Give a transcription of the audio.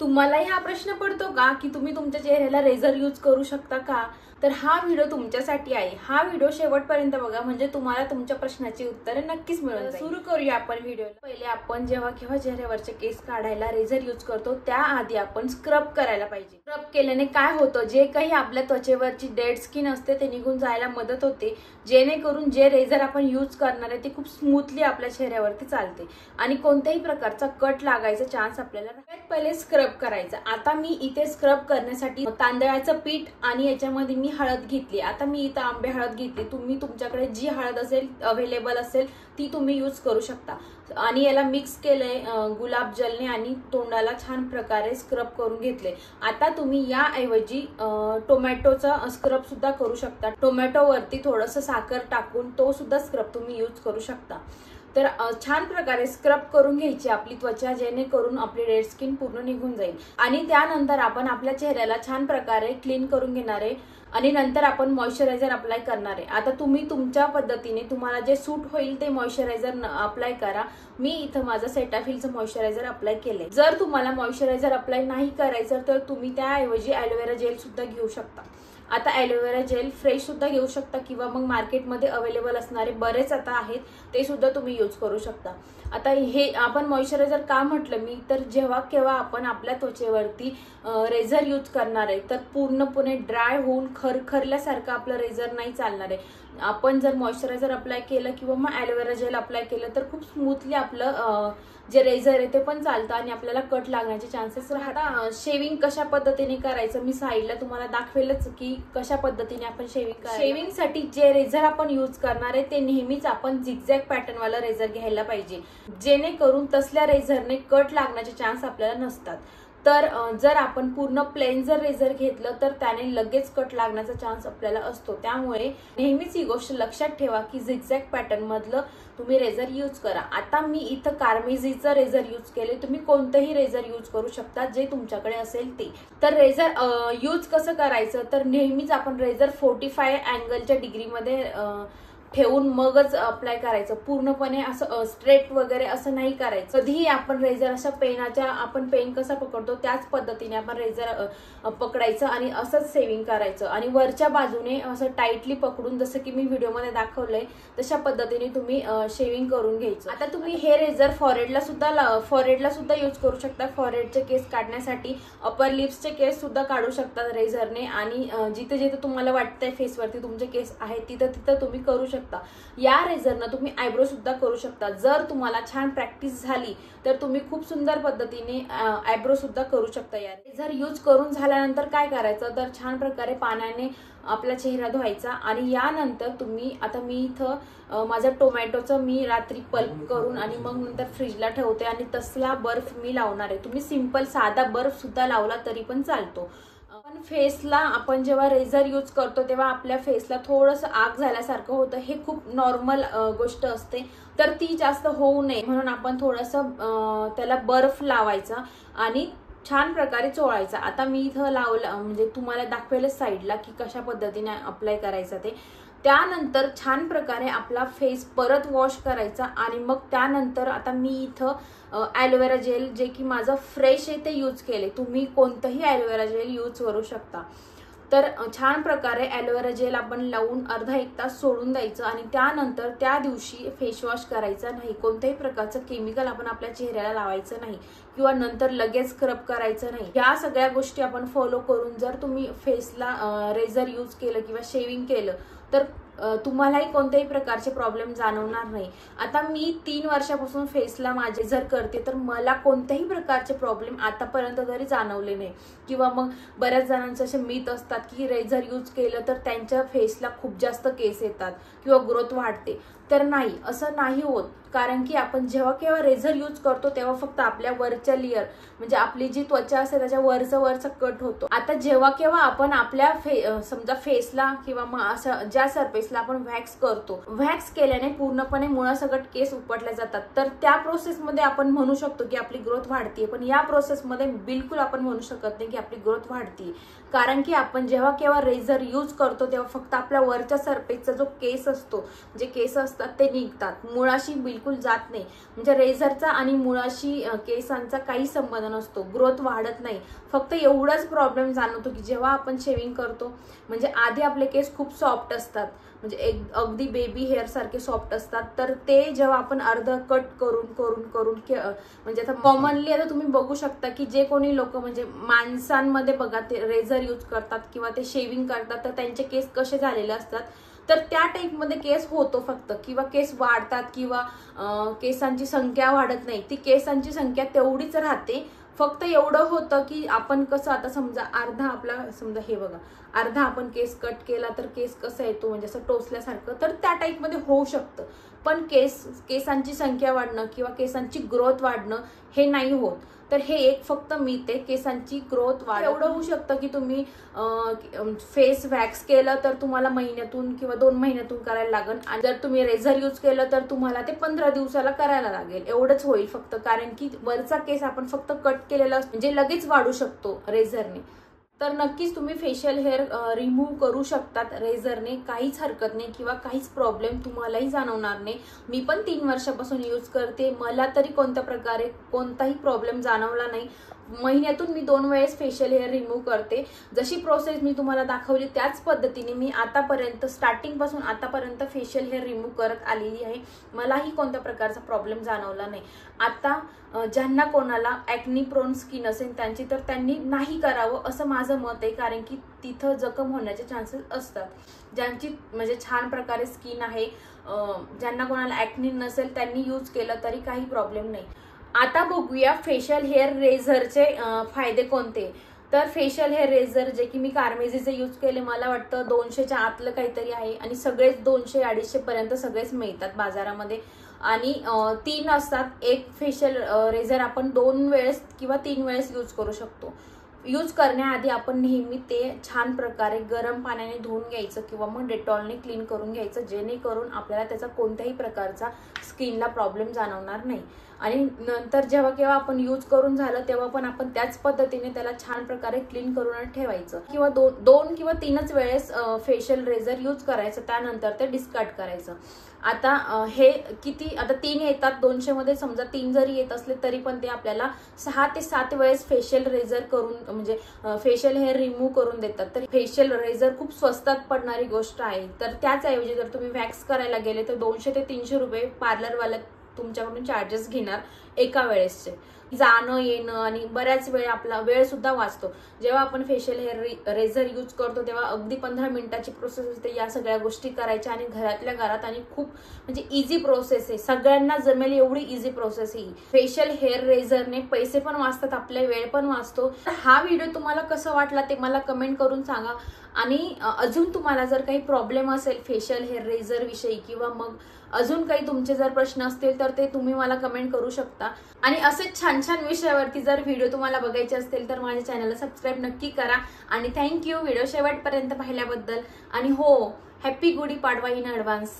तुम्हालाही हा प्रश्न पडतो का की तुम्ही तुमच्या चेहऱ्याला रेझर यूज करू शकता का? तर हा व्हिडिओ तुमच्यासाठी आहे। हा व्हिडिओ शेवटपर्यंत बघा म्हणजे तुम्हाला तुमच्या प्रश्नाची उत्तरे नक्कीच मिळून जाईल। सुरू करूया आपण व्हिडिओला। पहिले आपण जेव्हा केव्हा चेहऱ्यावरचे केस काढायला रेझर यूज करतो त्याआधी आपण स्क्रब करायला पाहिजे। स्क्रब केल्याने काय होतं, जे काही आपल्या त्वचेवरची डेड स्किन असते ते निघून जायला मदत होते, जेणेकरून जे रेझर आपण यूज करणार आहे ते खूप स्मूथली आपल्या चेहऱ्यावरती चालते आणि कोणत्याही प्रकारचा कट लागायचा चान्स आपल्याला नाही। पहिले स्क्रब करायचं। आता मी इथे स्क्रब करण्यासाठी तांदळाचं पीठ आणि याच्यामध्ये मी हळद घेतली। आता मी इथं आंबे हळद घेतली। तुम्ही तुमच्याकडे जी हळद असेल अवेलेबल असेल ती तुम्ही यूज करू शकता आणि याला मिक्स केलंय गुलाब जलने आणि तोंडाला छान प्रकारे स्क्रब करून घेतले। आता तुम्ही याऐवजी टोमॅटोचा स्क्रब सुद्धा करू शकता। टोमॅटो वरती थोडंसं साखर टाकून तो सुद्धा स्क्रब तुम्ही यूज करू शकता। तर छान प्रकारे स्क्रब करून घ्यायची आपली त्वचा, जेणेकरून आपली डेड स्किन पूर्ण निघून जाईल आणि त्यानंतर आपण आपल्या चेहऱ्याला छान प्रकारे क्लीन करून घेणार आहे आणि नंतर आपण मॉइश्चरायझर अप्लाय करणार आहे। आता तुम्ही तुमच्या पद्धतीने तुम्हाला जे सूट होईल ते मॉइश्चरायझर अप्लाय करा। मी इथं माझं सेटाफिलचं मॉइश्चरायझर अप्लाय केले। जर तुम्हाला मॉइश्चरायझर अप्लाय नाही करायचं तर तुम्ही त्याऐवजी ॲलोवेरा जेल सुद्धा घेऊ शकता। आता ॲलोवेरा जेल फ्रेश सुद्धा घेऊ शकता किंवा मग मार्केटमध्ये अवेलेबल असणारे बरेच आता आहेत ते सुद्धा तुम्ही यूज करू शकता। आता हे आपण मॉइश्चरायझर का म्हटलं मी, तर जेव्हा केव्हा आपण आपल्या त्वचेवरती रेझर यूज करणार आहे तर पूर्णपणे ड्राय होऊन खरखरल्यासारखं आपलं रेझर नाही चालणार आहे। आपण जर मॉइश्चरायझर अप्लाय केलं किंवा मग ॲलोवेरा जेल अप्लाय केलं तर खूप स्मूथली आपलं जे रेझर आहे ते पण चालतं आणि आपल्याला कट लागण्याचे चान्सेस राहतात। शेविंग कशा पद्धतीने करायचं मी साईडला तुम्हाला दाखवेलच की कशा पद्धतीने आपण शेविंग साठी जे रेझर आपण यूज करणार आहे ते नेहमीच आपण झिगझॅग पॅटर्न वाला रेझर घ्यायला पाहिजे, जेणेकरून तसल्या रेझरने कट लागण्याचे चान्स आपल्याला नसतात। तर जर आपण पूर्ण प्लेन जर रेझर घेतलं तर त्याने लगेच कट लागण्याचा चान्स आपल्याला असतो। त्यामुळे नेहमीच ही गोष्ट लक्षात ठेवा की झिगझॅग पॅटर्न मधलं तुम्ही रेझर यूज करा। आता मी इथं कार्मेझीचं रेझर यूज केले, तुम्ही कोणतंही रेझर यूज करू शकता जे तुमच्याकडे असेल ते। तर रेझर यूज कसं करायचं, तर नेहमीच आपण रेझर 45 अँगलच्या डिग्रीमध्ये ठेवून मगच अप्लाय करायचं। पूर्णपणे असं स्ट्रेट वगैरे असं नाही करायचं। कधीही आपण रेझर असं पेनाच्या आपण पेन कसा पकडतो त्याच पद्धतीने आपण रेझर पकडायचं आणि असंच शेविंग करायचं आणि वरच्या बाजूने असं टाइटली पकडून जसं की मी व्हिडिओमध्ये दाखवलंय तशा पद्धतीने तुम्ही शेविंग करून घ्यायचं। आता तुम्ही हे रेझर फॉरहेडला सुद्धा यूज करू शकता। फॉरहेडचे केस काढण्यासाठी अपर लिप्सचे केस सुद्धा काढू शकता रेझरने आणि जिथे जिथे तुम्हाला वाटतंय फेसवरती तुमचे केस आहेत तिथं तुम्ही करू शकता। या रेझरनं तुम्ही आयब्रो सुद्धा करू शकता। जर तुम्हाला छान प्रॅक्टिस झाली तर तुम्ही खूप सुंदर पद्धतीने आयब्रो सुद्धा करू शकता। या रेझर यूज करून झाल्यानंतर काय करायचं, तर छान प्रकारे पाण्याने आपला चेहरा धुवायचा आणि यानंतर तुम्ही आता मी इथं माझं टोमॅटोचं मी रात्री पल्प करून आणि मग नंतर फ्रीजला ठेवते आणि तसला बर्फ मी लावणार आहे। तुम्ही सिंपल साधा बर्फ सुद्धा लावला तरी पण चालतो। पण फेसला आपण जेव्हा रेझर यूज करतो तेव्हा आपल्या फेसला थोडंसं आग झाल्यासारखं होतं, हे खूप नॉर्मल गोष्ट असते। तर ती जास्त होऊ नये म्हणून आपण थोडंसं त्याला बर्फ लावायचा आणि छान प्रकारे चोळायचा। आता मी इथं लावलं म्हणजे तुम्हाला दाखवेलच साईडला की कशा पद्धतीने अप्लाय करायचं ते। त्यानंतर छान प्रकारे आपला फेस परत वॉश करायचा आणि मग त्यानंतर आता मी इथं ॲलोवेरा जेल जे की माझं फ्रेश आहे ते यूज केले। तुम्ही कोणतंही ॲलोवेरा जेल यूज करू शकता। तर छान प्रकारे ॲलोवेरा जेल आपण लावून अर्धा एक तास सोडून द्यायचं आणि त्यानंतर त्या दिवशी फेस वॉश करायचा नाही। कोणत्याही प्रकारचं केमिकल आपण आपल्या चेहऱ्याला लावायचं नाही किंवा नंतर लगेच स्क्रब करायचं नाही। या सगळ्या गोष्टी आपण फॉलो करून जर तुम्ही फेसला रेझर यूज केलं किंवा शेविंग केलं तर तुम्हालाही कोणत्याही प्रकारचे प्रॉब्लेम जाणवणार नाही। आता मी 3 वर्षापासून फेसला माझे जर करते तर मला कोणत्याही प्रकारचे प्रॉब्लेम आतापर्यंत तरी जाणवले नाही किंवा मग बऱ्याच जणांचे असे मिथ असतात की रेझर यूज केलं तर त्यांच्या फेसला खूप जास्त केस येतात किंवा ग्रोथ वाढते। तर नाही, असं नाही होत, कारण की आपण जेव्हा केव्हा रेझर यूज करतो तेव्हा फक्त आपल्या वरच्या लेयर म्हणजे आपली जी त्वचा असते त्याच्या वरचा कट होतो। आता जेव्हा केव्हा आपण आपल्या समजा फेसला किंवा मग असं ज्या सरफेसला आपण व्हॅक्स करतो, व्हॅक्स केल्याने पूर्णपणे मुळासकट केस उपटले जातात। तर त्या प्रोसेसमध्ये आपण म्हणू शकतो की आपली ग्रोथ वाढते, पण या प्रोसेसमध्ये बिलकुल आपण म्हणू शकत नाही की आपली ग्रोथ वाढते, कारण की आपण जेव्हा केव्हा रेझर यूज करतो तेव्हा फक्त आपल्या वरच्या सरफेसचा जो केस असतो, जे केस असतात ते निघतात, मुळाशी बिलकुल बिलकुल जात नाही. म्हणजे रेझरचा आणि मुळाशी केसांचा काही संबंध नसतो, ग्रोथ वाढत नाही. फक्त एवढाच प्रॉब्लेम जाणवतो की जेव्हा आपण शेविंग करतो म्हणजे आधी आपले केस खूप सॉफ्ट असतात, म्हणजे अगदी बेबी हेअर सारखे सॉफ्ट असतात, तर ते जेव्हा आपण अर्ध कट करून करून करून म्हणजे आता कॉमनली आता तुम्ही बघू शकता की जे कोणी लोक म्हणजे माणसांमध्ये बघा ते रेझर यूज करतात किंवा ते शेविंग करतात तर त्यांचे केस कसे झालेले असतात, तर त्या टाईपमध्ये केस होतो फक्त, किंवा केस वाढतात किंवा केसांची संख्या वाढत नाही, ती केसांची संख्या तेवढीच राहते. फक्त एवढं होतं की आपण कसं आता समजा अर्धा आपला समजा हे बघा अर्धा आपण केस कट केला तर केस कसा येतो म्हणजे असं टोचल्यासारखं, तर त्या टाईपमध्ये होऊ शकतं. पण केसांची संख्या वाढणं किंवा केसांची ग्रोथ वाढणं हे नाही होत. तर हे एक फक्त मीथ आहे, केसांची ग्रोथ वाढ एवढं होऊ शकतं की तुम्ही फेस वॅक्स केलं तर तुम्हाला महिन्यातून किंवा 2 महिन्यातून करायला लागेल, आणि जर तुम्ही रेझर यूज केलं तर तुम्हाला ते 15 दिवसाला करायला लागेल. एवढंच होईल फक्त, कारण की वरचा केस आपण फक्त कट केलेला म्हणजे लगेच वाढू शकतो रेझरने. तर नक्कीच तुम्ही फेशियल हेअर रिमूव्ह करू शकतात रेझरने, काहीच हरकत नाही किंवा काहीच प्रॉब्लेम तुम्हालाही जाणवणार नाही. मी पण 3 वर्षापासून यूज करते, मला तरी कोणत्या प्रकारे कोणताही प्रॉब्लेम जाणवला नाही. महिन्यातून मी 2 वेळेस फेशियल हेअर रिमूव्ह करते. जशी प्रोसेस मी तुम्हाला दाखवली त्याच पद्धतीने मी आतापर्यंत स्टार्टिंग पासून आतापर्यंत फेशियल हेअर रिमूव्ह करत आलेली आहे. मलाही कोणत्या प्रकारचा प्रॉब्लेम जाणवला नाही. आता ज्यांना कोणाला ॲक्नी प्रोन स्किन असेल त्यांची तर त्यांनी नाही करावं असं माझं मत आहे, कारण की तिथं जखम होण्याचे चान्सेस असतात. ज्यांची म्हणजे छान प्रकारे स्किन आहे, ज्यांना कोणाला ॲक्नी नसेल त्यांनी यूज केलं तरी काही प्रॉब्लेम नाही. आता बघूया फेशियल हेअर रेझरचे फायदे कोणते. तर फेशियल हेअर रेझर जे की मी कार्मेजीचे यूज केले, मला वाटतं 200च्या आतलं काहीतरी आहे, आणि सगळेच 200-250 पर्यंत सगळेच मिळतात बाजारामध्ये, आणि 3 असतात. एक फेशियल रेझर आपण 2 वेळेस किंवा 3 वेळेस यूज करू शकतो. यूज करण्याआधी आपण नेहमी ते छान प्रकारे गरम पाण्याने धुवून घ्यायचं किंवा मग डेटॉलने क्लीन करून घ्यायचं, जेणेकरून आपल्याला त्याचा कोणत्याही प्रकारचा स्किनला प्रॉब्लेम जाणवणार नाही. आणि नंतर जेव्हा केव्हा आपण यूज करून झालं तेव्हा पण आपण त्याच पद्धतीने त्याला छान प्रकारे क्लीन करून ठेवायचं, किंवा 2 किंवा 3च वेळेस फेशियल रेझर यूज करायचं, त्यानंतर ते डिस्कार्ड करायचं. आता हे किती, आता 3 येतात 200 मध्ये, समजा 3 जरी येत असले तरी पण ते आपल्याला 6 ते 7 वेळेस फेशियल रेझर करून म्हणजे फेशियल हेअर रिमूव्ह करून देतात. तर फेशियल रेझर खूप स्वस्तात पडणारी गोष्ट आहे. तर त्याचऐवजी जर तुम्ही वॅक्स करायला गेले तर 200 ते 300 रुपये पार्लरवाला तुमच्याकडून चार्जेस घेणार एका वेळेसचे. जाणं येणं आणि बऱ्याच वेळ आपला वेळ सुद्धा वाचतो. जेव्हा आपण फेशियल हेअर रेझर यूज करतो तेव्हा अगदी 15 मिनिटाची प्रोसेस असते या सगळ्या गोष्टी करायच्या, आणि घरातल्या घरात, आणि खूप म्हणजे इझी प्रोसेस आहे, सगळ्यांना जमेल एवढी इझी प्रोसेस आहे. फेशियल हेअर रेझरने पैसे पण वाचतात, आपला वेळ पण वाचतो. हा व्हिडिओ तुम्हाला कसा वाटला ते मला कमेंट करून सांगा. आणि अजून तुम्हाला जर काही प्रॉब्लेम असेल फेशियल हेअर रेझर विषयी, किंवा मग अजून काही तुमचे जर प्रश्न असतील तर ते तुम्ही मला कमेंट करू शकता. आणि असेच छान छान विषयावरती जर व्हिडिओ तुम्हाला बघायचे असतील तर माझ्या चॅनलला सबस्क्राईब नक्की करा. आणि थँक्यू व्हिडिओ शेवटपर्यंत पाहिल्याबद्दल. आणि हो, happy Gudi Padwa in advance.